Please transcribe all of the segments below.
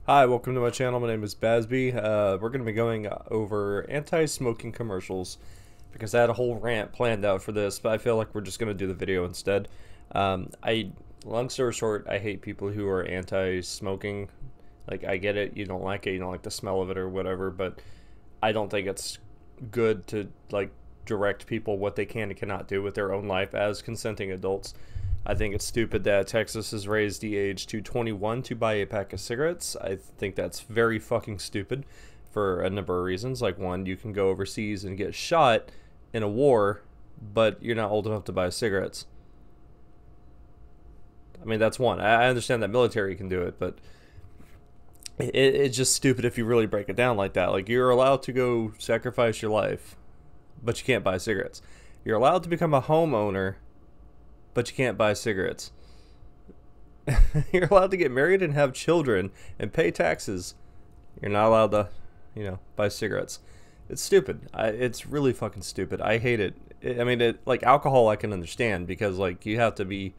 Hi, welcome to my channel. My name is Bazby. We're going to be going over anti-smoking commercials because I had a whole rant planned out for this, but I feel like we're just going to do the video instead. Long story short, I hate people who are anti-smoking. Like, I get it, you don't like it, you don't like the smell of it or whatever, but I don't think it's good to, like, direct people what they can and cannot do with their own life as consenting adults. I think it's stupid that Texas has raised the age to 21 to buy a pack of cigarettes. I think that's very fucking stupid for a number of reasons. Like, one, you can go overseas and get shot in a war, but you're not old enough to buy cigarettes. I mean, that's one. I understand that military can do it, but it's just stupid if you really break it down like that. Like, you're allowed to go sacrifice your life, but you can't buy cigarettes. You're allowed to become a homeowner, but you can't buy cigarettes. You're allowed to get married and have children and pay taxes. You're not allowed to, buy cigarettes. It's stupid. It's really fucking stupid. I hate it. Like alcohol I can understand because, like, you have to be,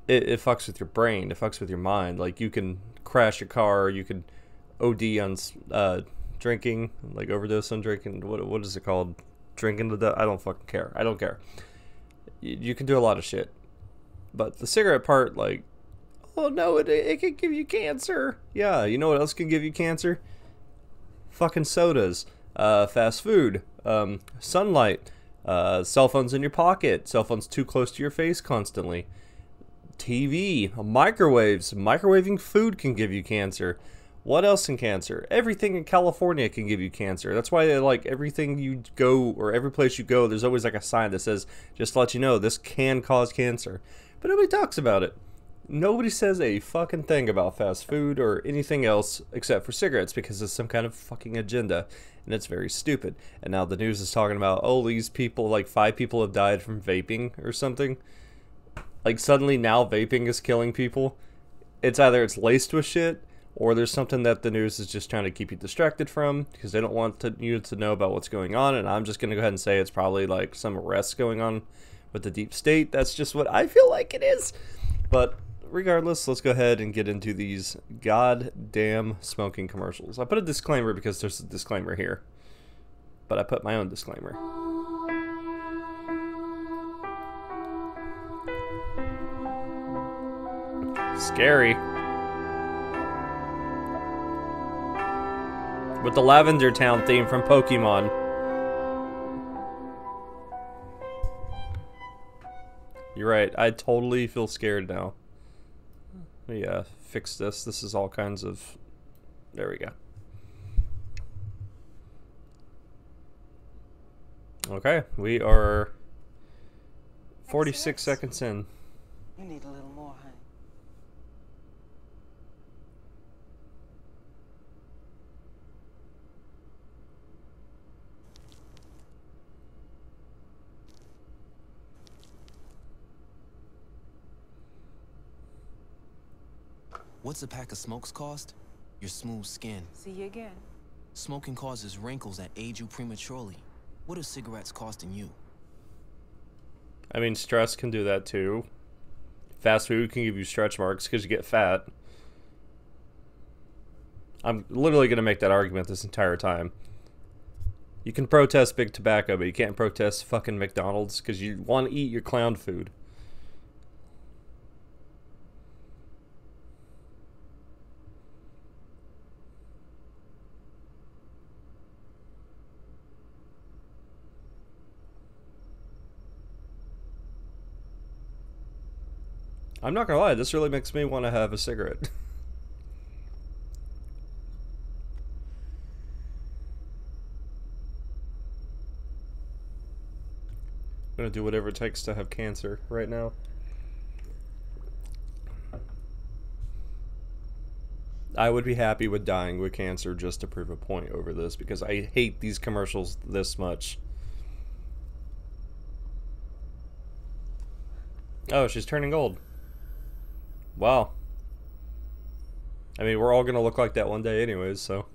it fucks with your brain. It fucks with your mind. Like, you can crash your car. You can OD on drinking, like overdose on drinking. What is it called? Drinking to death? I don't fucking care. I don't care. You can do a lot of shit. But the cigarette part, like, oh no, it can give you cancer. Yeah, you know what else can give you cancer? Fucking sodas, fast food, sunlight, cell phones in your pocket, cell phones too close to your face constantly, TV, microwaves. Microwaving food can give you cancer. What else can cancer? Everything in California can give you cancer. That's why, like, everything you go, or every place you go, there's always like a sign that says, just to let you know, this can cause cancer. But nobody talks about it. Nobody says a fucking thing about fast food or anything else except for cigarettes because it's some kind of fucking agenda. And it's very stupid. And now the news is talking about, oh, these people, like 5 people have died from vaping or something. Like, suddenly now vaping is killing people. It's either it's laced with shit, or there's something that the news is just trying to keep you distracted from because they don't want you to know about what's going on. And I'm just going to go ahead and say it's probably like some arrests going on with the deep state. That's just what I feel like it is. But regardless, let's go ahead and get into these goddamn smoking commercials. I put a disclaimer because there's a disclaimer here, but I put my own disclaimer. Scary. With the Lavender Town theme from Pokemon. You're right, I totally feel scared now. Let me fix this. This is all kinds of... There we go. Okay, we are 46 seconds in. You need a little more, honey. What's a pack of smokes cost? Your smooth skin. See you again. Smoking causes wrinkles that age you prematurely. What are cigarettes costing you? I mean, stress can do that too. Fast food can give you stretch marks because you get fat. I'm literally going to make that argument this entire time. You can protest big tobacco, but you can't protest fucking McDonald's because you want to eat your clown food. I'm not gonna lie, this really makes me want to have a cigarette. I'm gonna do whatever it takes to have cancer right now. I would be happy with dying with cancer just to prove a point over this because I hate these commercials this much. Oh, she's turning old. Wow. I mean, we're all gonna look like that one day anyways, so.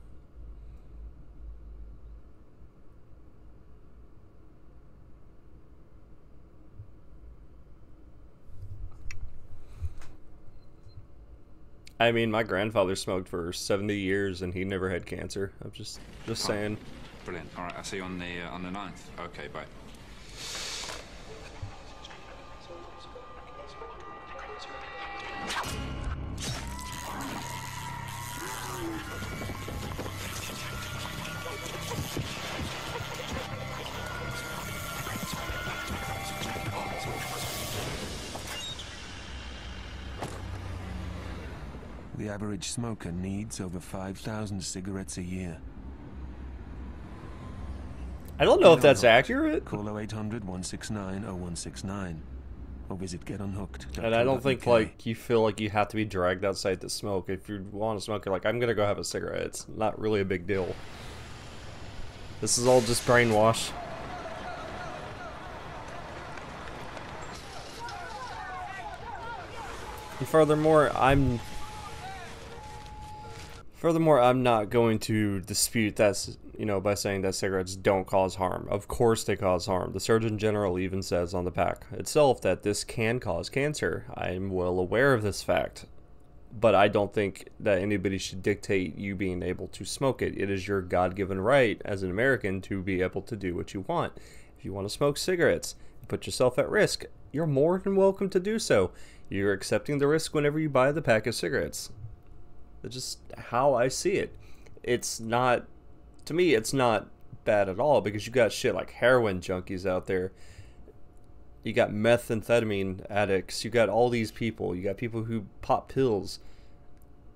I mean, my grandfather smoked for 70 years and he never had cancer. I'm just saying. Brilliant. All right, I'll see you on the 9th. Okay, bye. The average smoker needs over 5,000 cigarettes a year. I don't know if that's accurate. Call 0800-169-0169 or visit getunhooked.co.uk. And I don't think, like, you feel like you have to be dragged outside to smoke. If you want to smoke, you're like, I'm gonna go have a cigarette. It's not really a big deal. This is all just brainwash. And furthermore, I'm not going to dispute that, you know, by saying that cigarettes don't cause harm. Of course they cause harm. The Surgeon General even says on the pack itself that this can cause cancer. I'm well aware of this fact. But I don't think that anybody should dictate you being able to smoke it. It is your God-given right as an American to be able to do what you want. If you want to smoke cigarettes and put yourself at risk, you're more than welcome to do so. You're accepting the risk whenever you buy the pack of cigarettes. That's just how I see it. It's not, to me, it's not bad at all because you got shit like heroin junkies out there. You got methamphetamine addicts. You got all these people. You got people who pop pills.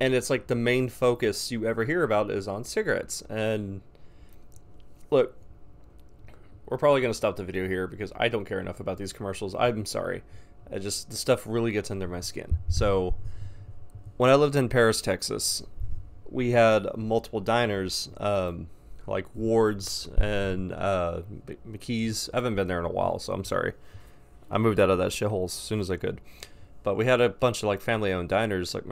And it's like the main focus you ever hear about is on cigarettes. And look, we're probably going to stop the video here because I don't care enough about these commercials. I'm sorry. The stuff really gets under my skin. So when I lived in Paris, Texas, we had multiple diners, like Ward's and McKee's. I haven't been there in a while, so I'm sorry. I moved out of that shithole as soon as I could. But we had a bunch of like family-owned diners, like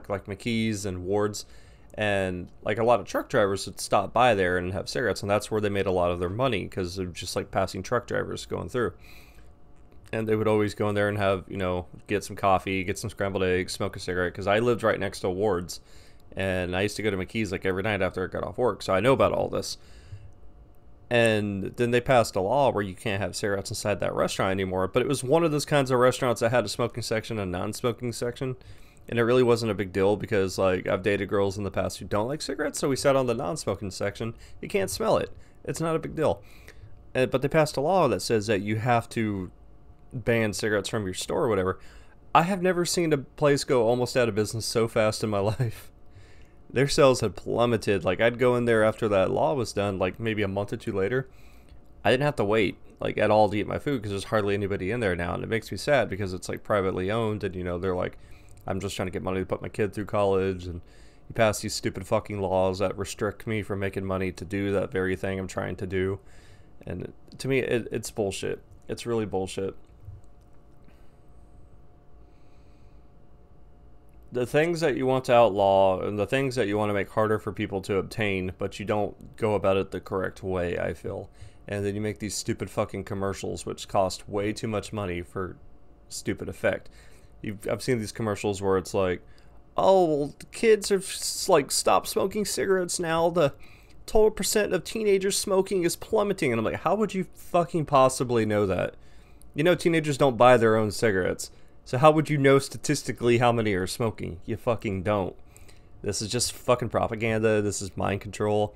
like McKee's and Ward's, and like a lot of truck drivers would stop by there and have cigarettes, and that's where they made a lot of their money because of just like passing truck drivers going through. And they would always go in there and have, you know, get some coffee, get some scrambled eggs, smoke a cigarette. Because I lived right next to Ward's. And I used to go to McKee's like every night after I got off work. So I know about all this. And then they passed a law where you can't have cigarettes inside that restaurant anymore. But it was one of those kinds of restaurants that had a smoking section and a non-smoking section. And it really wasn't a big deal because, like, I've dated girls in the past who don't like cigarettes. So we sat on the non-smoking section. You can't smell it. It's not a big deal. But they passed a law that says that you have to ban cigarettes from your store or whatever. I have never seen a place go almost out of business so fast in my life. Their sales had plummeted. Like, I'd go in there after that law was done, like maybe a month or two later. I didn't have to wait like at all to eat my food because there's hardly anybody in there now, and it makes me sad because it's like privately owned, and you know they're like, I'm just trying to get money to put my kid through college, and you pass these stupid fucking laws that restrict me from making money to do that very thing I'm trying to do. And to me, it's bullshit. It's really bullshit. The things that you want to outlaw and the things that you want to make harder for people to obtain, but you don't go about it the correct way, I feel. And then you make these stupid fucking commercials which cost way too much money for stupid effect. I've seen these commercials where it's like, oh, well, the kids have like stopped smoking cigarettes now. The total percent of teenagers smoking is plummeting. And I'm like, how would you fucking possibly know that? You know, teenagers don't buy their own cigarettes. So how would you know statistically how many are smoking? You fucking don't. This is just fucking propaganda. This is mind control.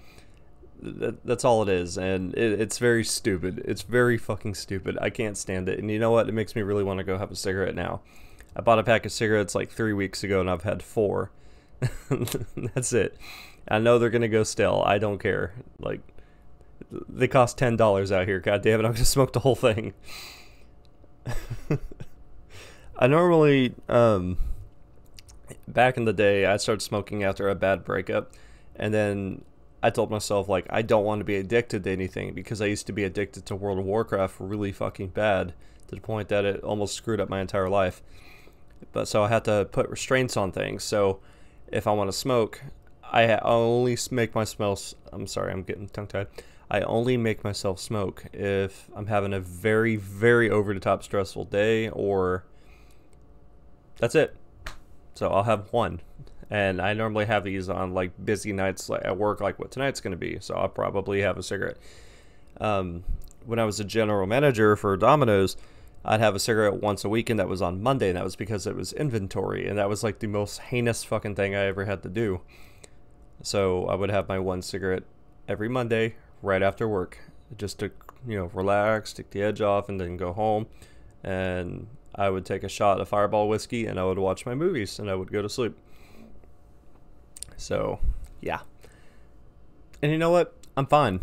That's all it is. And it's very stupid. It's very fucking stupid. I can't stand it. And you know what? It makes me really want to go have a cigarette now. I bought a pack of cigarettes like 3 weeks ago and I've had 4. That's it. I know they're going to go stale. I don't care. Like, they cost $10 out here. God damn it. I'm going to smoke the whole thing. I normally, back in the day, I started smoking after a bad breakup, and then I told myself, like, I don't want to be addicted to anything, because I used to be addicted to World of Warcraft really fucking bad, to the point that it almost screwed up my entire life. But so I had to put restraints on things. So if I want to smoke, I only make myself, I'm sorry, I'm getting tongue-tied. I only make myself smoke if I'm having a very, very over-the-top stressful day, or That's it. So I'll have one. And I normally have these on like busy nights at work, like what tonight's going to be. So I'll probably have a cigarette. When I was a general manager for Domino's, I'd have a cigarette once a week, and that was on Monday, and that was because it was inventory, and that was like the most heinous fucking thing I ever had to do. So I would have my one cigarette every Monday right after work, just to, you know, relax, take the edge off, and then go home. And I would take a shot of Fireball whiskey, and I would watch my movies, and I would go to sleep. So, yeah. And you know what? I'm fine.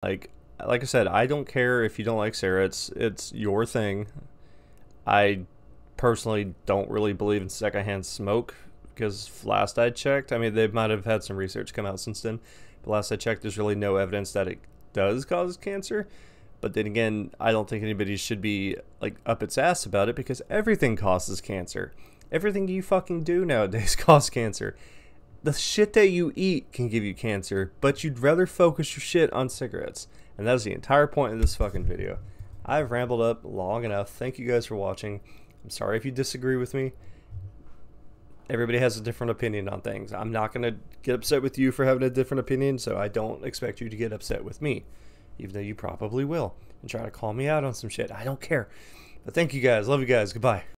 Like I said, I don't care if you don't like cigarettes. It's your thing. I personally don't really believe in secondhand smoke, because last I checked, I mean, they might have had some research come out since then, but last I checked, there's really no evidence that it does cause cancer. But then again, I don't think anybody should be like up its ass about it, because everything causes cancer. Everything you fucking do nowadays causes cancer. The shit that you eat can give you cancer, but you'd rather focus your shit on cigarettes. And that is the entire point of this fucking video. I've rambled up long enough. Thank you guys for watching. I'm sorry if you disagree with me. Everybody has a different opinion on things. I'm not going to get upset with you for having a different opinion, so I don't expect you to get upset with me, even though you probably will, and try to call me out on some shit. I don't care. But thank you guys. Love you guys. Goodbye.